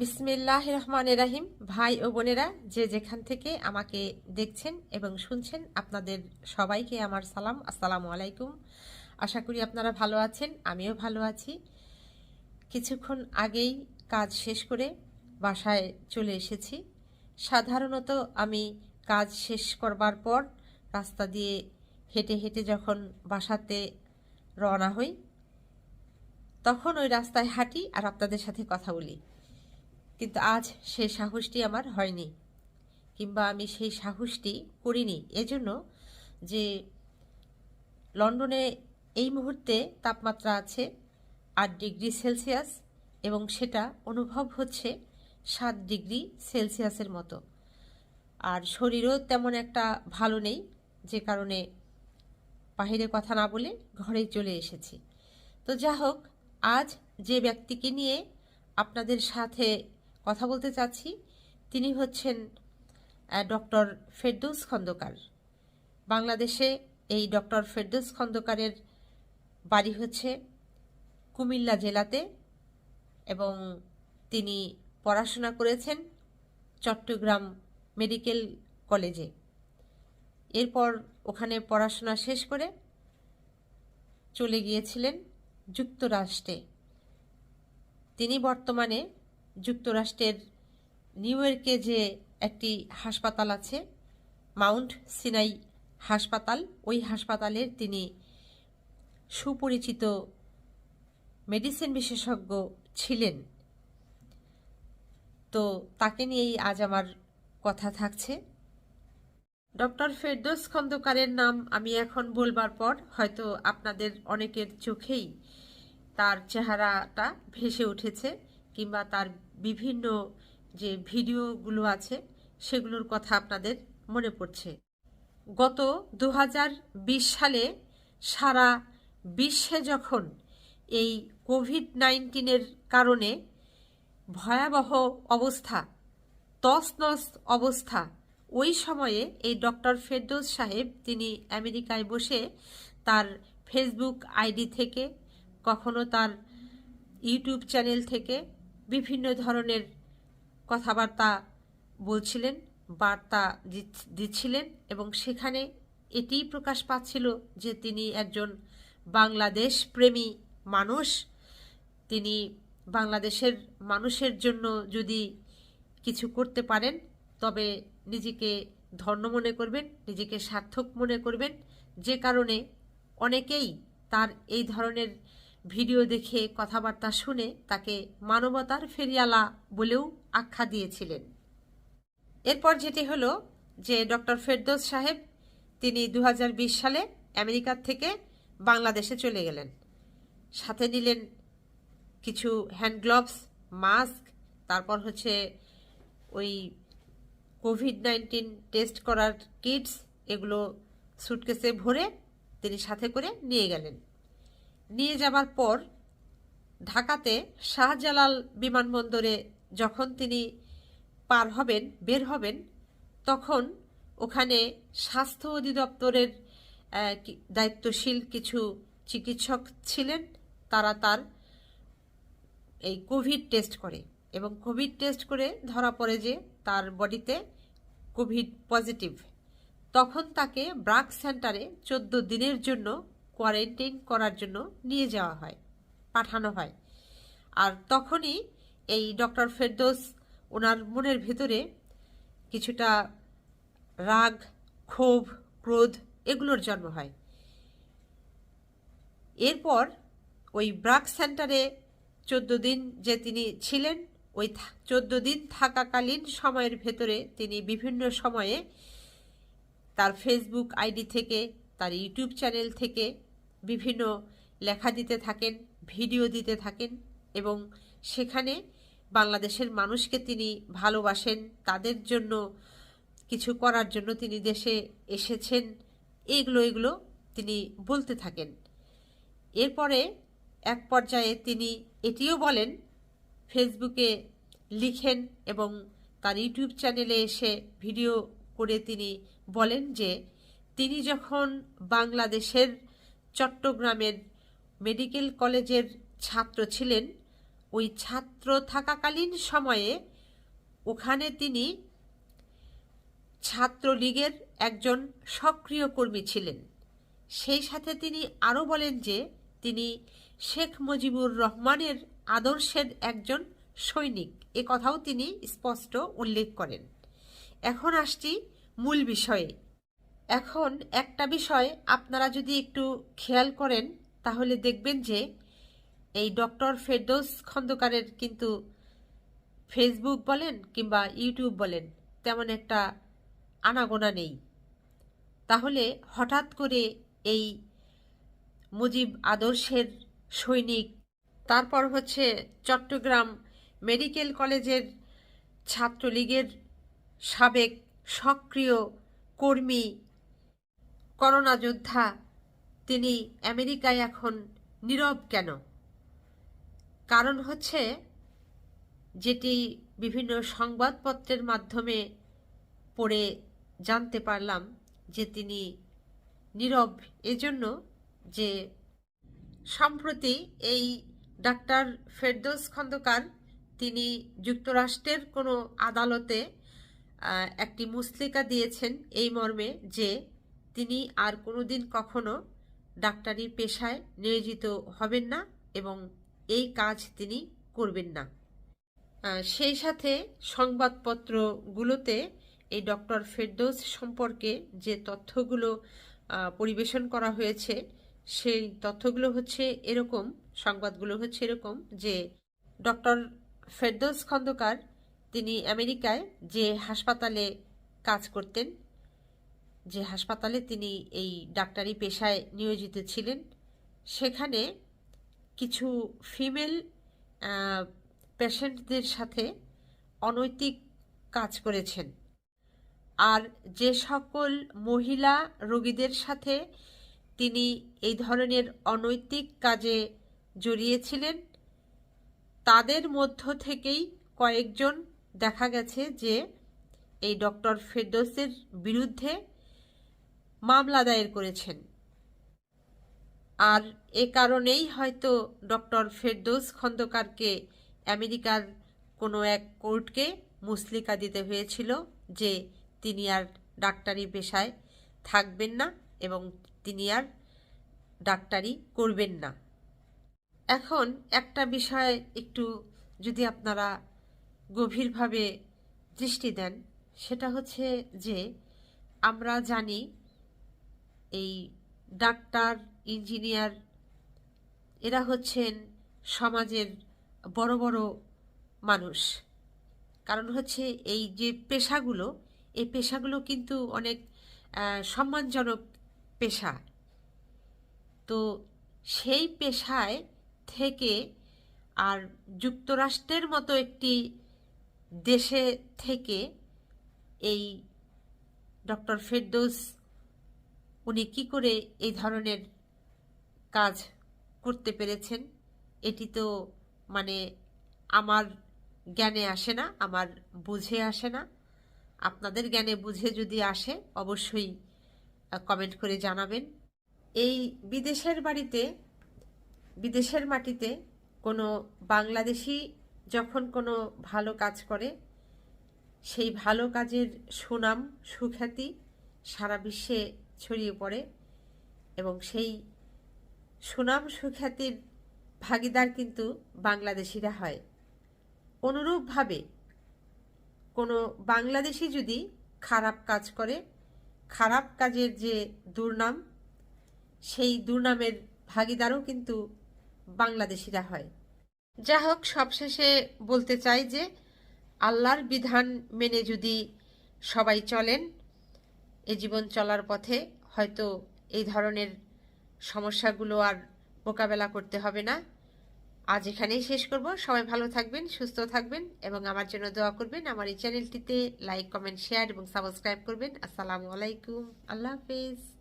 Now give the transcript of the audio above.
বিসমিল্লাহির রহমানির রহিম। ভাই ও বোনেরা, যে যেখান থেকে আমাকে দেখছেন এবং শুনছেন, আপনাদের সবাইকে আমার সালাম, আসসালামু আলাইকুম। আশা করি আপনারা ভালো আছেন, আমিও ভালো আছি। কিছুক্ষণ আগেই কাজ শেষ করে বাসায় চলে এসেছি। সাধারণত আমি কাজ শেষ করবার পর রাস্তা দিয়ে হেঁটে হেঁটে যখন বাসাতে রওনা হই, তখন ওই রাস্তায় হাঁটি আর আপনাদের সাথে কথা বলি। কিন্তু আজ সেই সাহসটি আমার হয়নি, কিংবা আমি সেই সাহসটি করিনি এজন্য যে লন্ডনে এই মুহূর্তে তাপমাত্রা আছে 8 ডিগ্রি সেলসিয়াস এবং সেটা অনুভব হচ্ছে 7 ডিগ্রি সেলসিয়াসের মতো। আর শরীরও তেমন একটা ভালো নেই, যে কারণে বাহিরে কথা না বলে ঘরেই চলে এসেছি। তো যা হোক, আজ যে ব্যক্তিকে নিয়ে আপনাদের সাথে কথা বলতে চাচ্ছি তিনি হচ্ছেন ডক্টর ফেরদৌস খন্দকার। বাংলাদেশে এই ডক্টর ফেরদৌস খন্দকারের বাড়ি হচ্ছে কুমিল্লা জেলাতে এবং তিনি পড়াশোনা করেছেন চট্টগ্রাম মেডিকেল কলেজে। এরপর ওখানে পড়াশোনা শেষ করে চলে গিয়েছিলেন যুক্তরাষ্ট্রে। তিনি বর্তমানে যুক্তরাষ্ট্রের নিউ ইয়র্কে যে একটি হাসপাতাল আছে, মাউন্ট সিনাই হাসপাতাল, ওই হাসপাতালের তিনি সুপরিচিত মেডিসিন বিশেষজ্ঞ ছিলেন। তো তাকে নিয়েই আজ আমার কথা থাকছে। ডক্টর ফেরদৌস খন্দকারের নাম আমি এখন বলবার পর হয়তো আপনাদের অনেকের চোখেই তার চেহারাটা ভেসে উঠেছে, কিংবা তার বিভিন্ন যে ভিডিওগুলো আছে সেগুলোর কথা আপনাদের মনে পড়ছে। গত 2020 সালে সারা বিশ্বে যখন এই কোভিড-19-এর কারণে ভয়াবহ অবস্থা, তছনছ অবস্থা, ওই সময়ে এই ডক্টর ফেরদৌস সাহেব তিনি আমেরিকায় বসে তার ফেসবুক আইডি থেকে, কখনো তার ইউটিউব চ্যানেল থেকে বিভিন্ন ধরনের কথাবার্তা বলছিলেন, বার্তা দিচ্ছিলেন এবং সেখানে এটিই প্রকাশ পাচ্ছিল যে তিনি একজন বাংলাদেশ প্রেমী মানুষ। তিনি বাংলাদেশের মানুষের জন্য যদি কিছু করতে পারেন তবে নিজেকে ধন্য মনে করবেন, নিজেকে সার্থক মনে করবেন, যে কারণে অনেকেই তার এই ধরনের ভিডিও দেখে, কথাবার্তা শুনে তাকে মানবতার ফেরিয়ালা বলেও আখ্যা দিয়েছিলেন। এরপর যেটি হলো যে ডক্টর ফেরদৌস সাহেব তিনি 2020 সালে আমেরিকার থেকে বাংলাদেশে চলে গেলেন। সাথে নিলেন কিছু হ্যান্ড গ্লোভস, মাস্ক, তারপর হচ্ছে ওই কোভিড-19 টেস্ট করার কিটস, এগুলো সুটকেসে ভরে তিনি সাথে করে নিয়ে গেলেন। নিয়ে যাবার পর ঢাকাতে শাহজালাল বিমানবন্দরে যখন তিনি বের হবেন, তখন ওখানে স্বাস্থ্য অধিদপ্তরের দায়িত্বশীল কিছু চিকিৎসক ছিলেন। তারা তার এই কোভিড টেস্ট করে এবং কোভিড টেস্ট করে ধরা পড়ে যে তার বডিতে কোভিড পজিটিভ। তখন তাকে ব্রাক সেন্টারে 14 দিনের জন্য কোয়ারেন্টাইন করার জন্য নিয়ে যাওয়া হয়, পাঠানো হয়। আর তখনই এই ডক্টর ফেরদৌস ওনার মনের ভেতরে কিছুটা রাগ, ক্ষোভ, ক্রোধ এগুলোর জন্ম হয়। এরপর ওই ব্রাক সেন্টারে 14 দিন যে তিনি ছিলেন, ওই 14 দিন থাকাকালীন সময়ের ভেতরে তিনি বিভিন্ন সময়ে তার ফেসবুক আইডি থেকে, তার ইউটিউব চ্যানেল থেকে বিভিন্ন লেখা দিতে থাকেন, ভিডিও দিতে থাকেন এবং সেখানে বাংলাদেশের মানুষকে তিনি ভালোবাসেন, তাদের জন্য কিছু করার জন্য তিনি দেশে এসেছেন, এগুলো তিনি বলতে থাকেন। এরপরে এক পর্যায়ে তিনি এটিও বলেন, ফেসবুকে লিখেন এবং তার ইউটিউব চ্যানেলে এসে ভিডিও করে তিনি বলেন যে তিনি যখন বাংলাদেশের চট্টগ্রামের মেডিকেল কলেজের ছাত্র ছিলেন, ওই ছাত্র থাকাকালীন সময়ে ওখানে তিনি ছাত্রলীগের একজন সক্রিয় কর্মী ছিলেন। সেই সাথে তিনি আরও বলেন যে তিনি শেখ মুজিবুর রহমানের আদর্শের একজন সৈনিক, এ কথাও তিনি স্পষ্ট উল্লেখ করেন। এখন আসছি মূল বিষয়ে। এখন একটা বিষয় আপনারা যদি একটু খেয়াল করেন তাহলে দেখবেন যে এই ডক্টর ফেরদৌস খন্দকারের কিন্তু ফেসবুক বলেন কিংবা ইউটিউব বলেন তেমন একটা আনাগোনা নেই। তাহলে হঠাৎ করে এই মুজিব আদর্শের সৈনিক, তারপর হচ্ছে চট্টগ্রাম মেডিকেল কলেজের ছাত্রলীগের সাবেক সক্রিয় কর্মী, করোনা যোদ্ধা, তিনি আমেরিকায় এখন নীরব কেন? কারণ হচ্ছে যেটি বিভিন্ন সংবাদপত্রের মাধ্যমে পড়ে জানতে পারলাম যে তিনি নীরব এজন্য যে সম্প্রতি এই ডাক্তার ফেরদৌস খন্দকার তিনি যুক্তরাষ্ট্রের কোনো আদালতে একটি মুচলেকা দিয়েছেন এই মর্মে যে তিনি আর কোনোদিন কখনো ডাক্তারি পেশায় নিয়োজিত হবেন না এবং এই কাজ তিনি করবেন না। সেই সাথে সংবাদপত্রগুলোতে এই ডক্টর ফেরদৌস সম্পর্কে যে তথ্যগুলো পরিবেশন করা হয়েছে সেই তথ্যগুলো হচ্ছে এরকম, সংবাদগুলো হচ্ছে এরকম যে ডক্টর ফেরদৌস খন্দকার তিনি আমেরিকায় যে হাসপাতালে কাজ করতেন, যে হাসপাতালে তিনি এই ডাক্তারি পেশায় নিয়োজিত ছিলেন, সেখানে কিছু ফিমেল পেশেন্টদের সাথে অনৈতিক কাজ করেছেন। আর যে সকল মহিলা রোগীদের সাথে তিনি এই ধরনের অনৈতিক কাজে জড়িয়েছিলেন তাদের মধ্য থেকেই কয়েকজন দেখা গেছে যে এই ডক্টর ফেরদৌসের বিরুদ্ধে মামলা দায়ের করেছেন। আর এ কারণেই হয়তো ডক্টর ফেরদৌস খন্দকারকে আমেরিকার কোনো এক কোর্টকে মুচলেকা দিতে হয়েছিল যে তিনি আর ডাক্তারি পেশায় থাকবেন না এবং তিনি আর ডাক্তারি করবেন না। এখন একটা বিষয় একটু যদি আপনারা গভীরভাবে দৃষ্টি দেন, সেটা হচ্ছে যে আমরা জানি এই ডাক্তার, ইঞ্জিনিয়ার এরা হচ্ছেন সমাজের বড় বড় মানুষ। কারণ হচ্ছে এই যে পেশাগুলো, এই পেশাগুলো কিন্তু অনেক সম্মানজনক পেশা। তো সেই পেশায় থেকে আর যুক্তরাষ্ট্রের মতো একটি দেশে থেকে এই ডক্টর ফেরদৌস উনি কি করে এই ধরনের কাজ করতে পেরেছেন, এটি তো মানে আমার জ্ঞানে আসে না, আমার বুঝে আসে না। আপনাদের জ্ঞানে বুঝে যদি আসে অবশ্যই কমেন্ট করে জানাবেন। এই বিদেশের বাড়িতে, বিদেশের মাটিতে কোনো বাংলাদেশি যখন কোনো ভালো কাজ করে সেই ভালো কাজের সুনাম সুখ্যাতি সারা বিশ্বে ছড়িয়ে পড়ে এবং সেই সুনাম সুখ্যাতির ভাগিদার কিন্তু বাংলাদেশিরা হয়। অনুরূপভাবে কোনো বাংলাদেশি যদি খারাপ কাজ করে, খারাপ কাজের যে দুর্নাম, সেই দুর্নামের ভাগিদারও কিন্তু বাংলাদেশিরা হয়। যা হোক, সবশেষে বলতে চাই যে আল্লাহর বিধান মেনে যদি সবাই চলেন, এ জীবন চলার পথে হয়তো এই ধরনের সমস্যাগুলো আর মোকাবেলা করতে হবে না। আজ এখানেই শেষ করব। সবাই ভালো থাকবেন, সুস্থ থাকবেন এবং আমার জন্য দোয়া করবেন। আমার এই চ্যানেলটিতে লাইক, কমেন্ট, শেয়ার এবং সাবস্ক্রাইব করবেন। আসসালামু আলাইকুম, আল্লাহ হাফেজ।